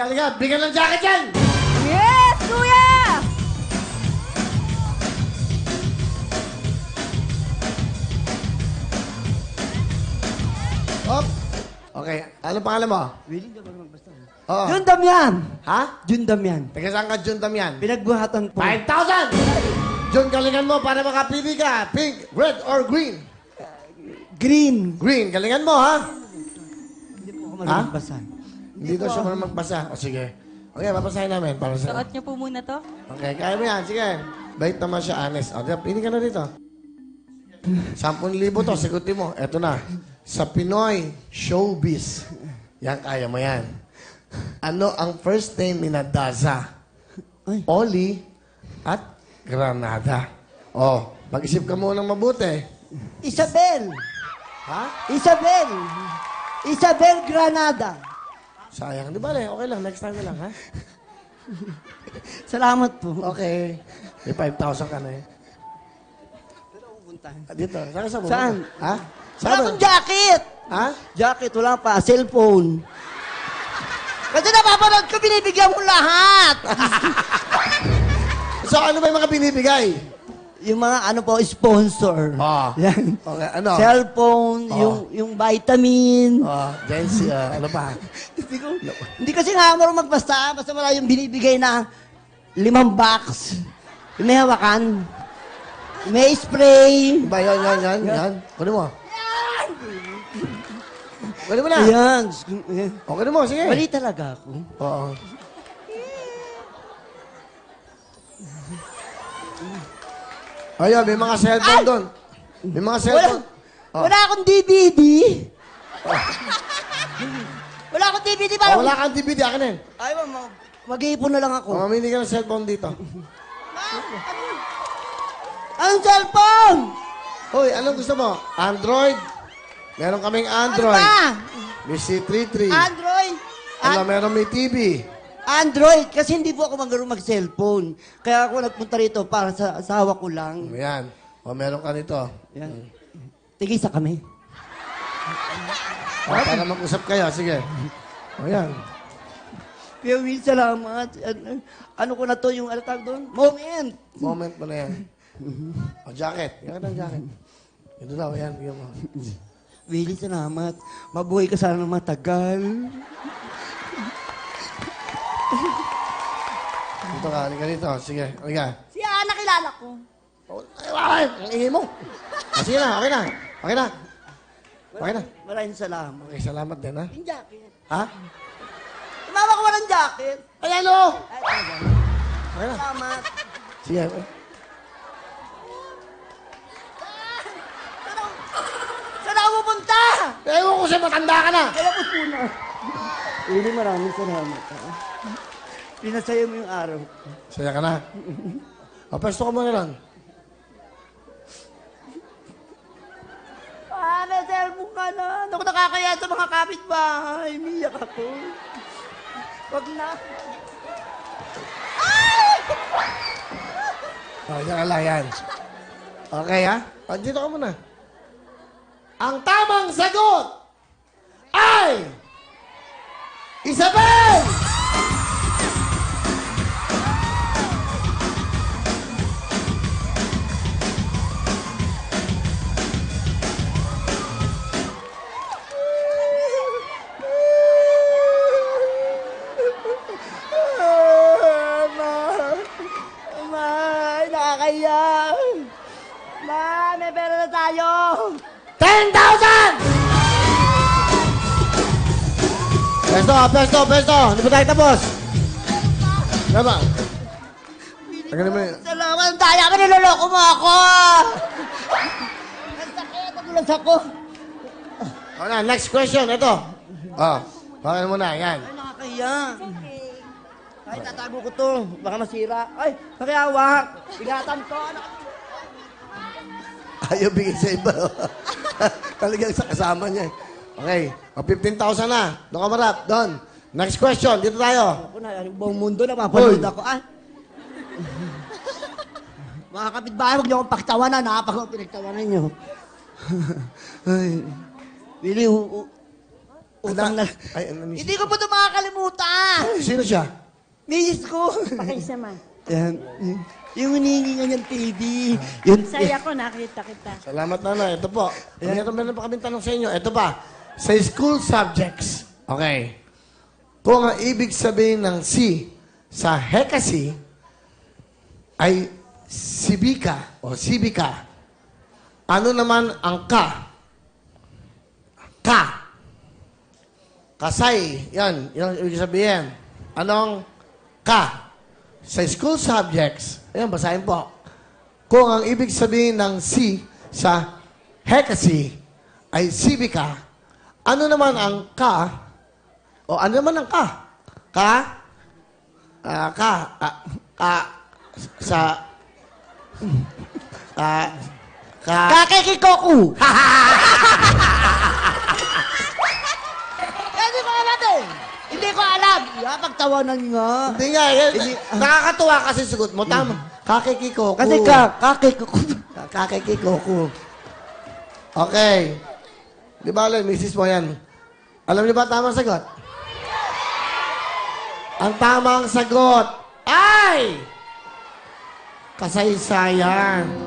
Halika. Bigyan ng jacket yan! Yes, kuya! Hop. Okay. Ano pangalan mo? Willing ka ba magbasa? Oo. Jun Damian! Ha? Jun Damian. Taga saan ka, Jun Damian? Pinagbuhatan po. 5,000! Jun, galingan mo para makapili ka. Pink, red, or green? Green. Green. Galingan mo, ha? Hindi po ako marunong magbasa. Hindi daw siya marunong magbasa. O, sige. Okay, babasahin namin para sa... Suot niyo po muna to. Okay, kaya mo yan. Sige. Bait naman siya, honest. O, pili ka na dito. 10,000 to, sigutin mo. Eto na. Sa Pinoy showbiz. Yan, kaya mo yan. Ano ang first name ni Daza? Ay. Oli at Granada. O, mag-isip ka muna mabuti. Isabel! Ha? Isabel! Isabel Granada. Sayang. Di ba, okay lang. Next time na lang, ha? Salamat po. Okay. May 5,000 ka na eh. Dito. Saan ka sa baba? Saan? Ha? Wala Saan? akong jacket! Ha? Jacket, wala pa. Cellphone. Kasi napapanood ko, binibigyan mo lahat. So, ano ba yung mga binibigay? Yung mga ano po, sponsor. Ah. Yan. Okay, ano? Cellphone, yung vitamin. Jency, ano pa? Hindi kasi nga marunong magbasa. Basta wala yung binibigay na 5 box. Yung may hawakan. May spray. Ba, yan. Kunin mo. Kunin mo na. Ayan. O, kunin mo, sige. Mali talaga ako. Oo. Ayun, may mga cellphone doon. May mga cellphone. Wala akong DVD. Wala akong DVD. Oh, wala kang DVD, akin na yun. Ay, mag-iipon na lang ako. Mamili ka ng cellphone dito. Anong cellphone? Hoy, anong gusto mo? Android? Meron kaming Android. Ano ba? May C33. Android. Meron may TV. Android. Kasi hindi po ako marunong mag-cellphone. Kaya ako nagpunta rito para sa asawa ko lang. Ayan. O, meron ka nito. Yan. Tigisa kami. O, para mag-usap kayo. Sige. O, yan. Kuya Will, salamat. Ano ko na to yung ano tawag doon? Moment. Moment mo na yan. O, jacket. Yan ka ng jacket. Ito daw, yan. Bigyan mo. Willie, salamat. Mabuhay ka sana ng matagal. Dito ka, halika dito. Sige, halika. Si Ana, kilala ko. Ay, ang ingay mo. O, sige na, okay na. Okay na. Okay na. Maraming salamat. Okay, salamat din, ha? Yung jacket. Ha? Tumama ko walang jacket. Ayan, o! Ay, talaga. Okay na. Salamat. Sige. Saan ako pupunta? Ewan ko sa'yo, matanda ka na. Kaya po muna. Willie, maraming salamat. Pinasaya mo yung araw. Saya ka na. O, pwesto ka muna lang. May cellphone ka na. Hindi ako nakakaya sa mga kapitbahay. Miyak ako. Wag na. O, yan ka lang yan. Okay, ha? O, dito ka muna. Ang tamang sagot ay... Isabel! Nakakaya. Ma, may pera na tayo. 10,000! Pesto! Hindi pa tayo tapos. Diba? Tagal naman yun. Salamat. Ang daya ka, niloloko mo ako. Ang sakit. Ang ulas ako. O na, next question. Ito. O, bakit mo na. Yan. Ay, nakakaya. Ay, tatago ko to. Baka masira. Ay, pakiawak. Bigatan to. Ayaw bigay sa iba. Talagang sa kasama niya. Okay. O, 15,000 na. Doon ka marap. Doon. Next question. Dito tayo. Ako na, yung buong mundo na mapanood ako. Ay. Mga kapitbahay, huwag niyo akong pakitawanan, ha? Pag pinagtawanan niyo. Ay. Willie, Utang na. Ay, ano, misis? Hindi ko po ito makakalimutan. Sino siya? Misis ko. Pakisama. Yan. Yung hinihingi nga niyang TV. Yun. Saya ko, nakita kita. Salamat, nanay. Ito po. Meron pa kami tanong sa inyo. Ito pa. Sa school subjects, okay, kung ang ibig sabihin ng si sa hekasi ay sibika o sibika, ano naman ang ka? Ka. Kasay. Yan. Yan ang ibig sabihin. Anong ka? Sa school subjects, ayan, basahin po. Kung ang ibig sabihin ng si sa hekasi ay sibika, ano naman ang ka? O ano naman ang ka? Ka? Sa... Kakekikoku! Hindi ko alam eh. Hindi ko alam. Pagtawanan nga. Hindi nga, nakakatuwa kasi sugot mo. Tama. Kakekikoku. Kasi kakekikoku. Kakekikoku. Okay. Di ba, Alan, misis mo yan? Alam niyo ba tamang sagot? Ang tamang sagot ay kasaysayan.